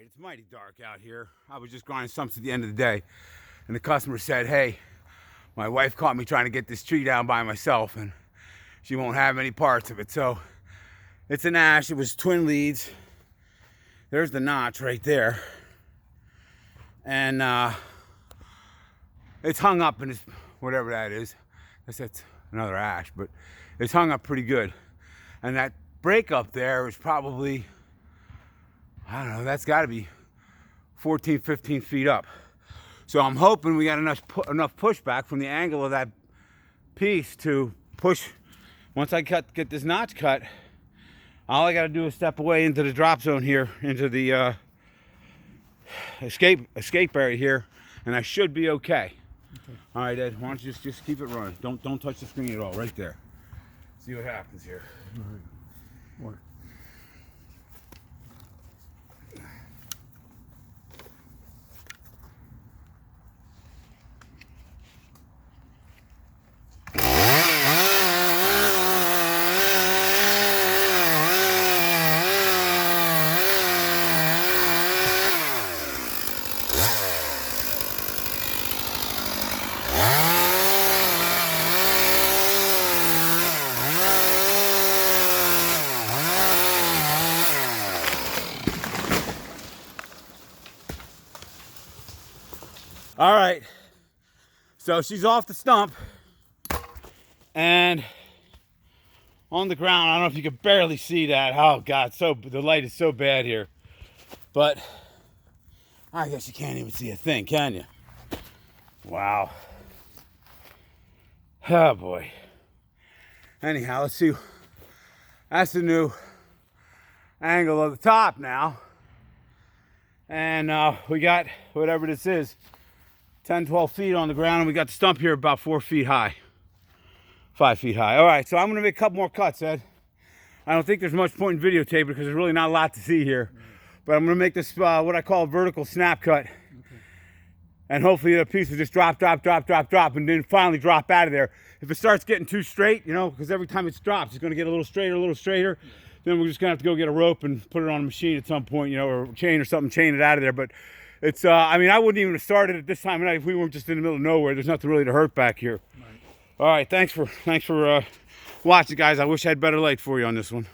It's mighty dark out here. I was just grinding stumps at the end of the day, and the customer said, hey, my wife caught me trying to get this tree down by myself, and she won't have any parts of it. So it's an ash. It was twin leads. There's the notch right there. And it's hung up in this, whatever that is. I guess that's another ash, but it's hung up pretty good. And that break up there is probably, I don't know, that's got to be 14, 15 feet up. So I'm hoping we got enough pushback from the angle of that piece to push. Once I get this notch cut, all I got to do is step away into the drop zone here, into the escape area here, and I should be okay. All right, Ed, why don't you just keep it running. Don't touch the screen at all, right there. See what happens here. All right. What? All right, so she's off the stump and on the ground. I don't know if you can barely see that. Oh God, the light is so bad here, but I guess you can't even see a thing, can you? Wow. Oh boy. Anyhow, let's see. That's the new angle of the top now. And we got whatever this is, 10, 12 feet on the ground, and we got the stump here about 4 feet high. 5 feet high. All right, so I'm gonna make a couple more cuts, Ed. I don't think there's much point in videotaping because there's really not a lot to see here. But I'm gonna make this what I call a vertical snap cut. And hopefully the piece will just drop, and then finally drop out of there. If it starts getting too straight, you know, because every time it drops, it's gonna get a little straighter. Then we're just gonna have to go get a rope and put it on a machine at some point, you know, or chain or something, chain it out of there. But it's, I mean, I wouldn't even have started at this time of night if we weren't just in the middle of nowhere. There's nothing really to hurt back here. Right. All right, thanks for watching, guys. I wish I had better light for you on this one.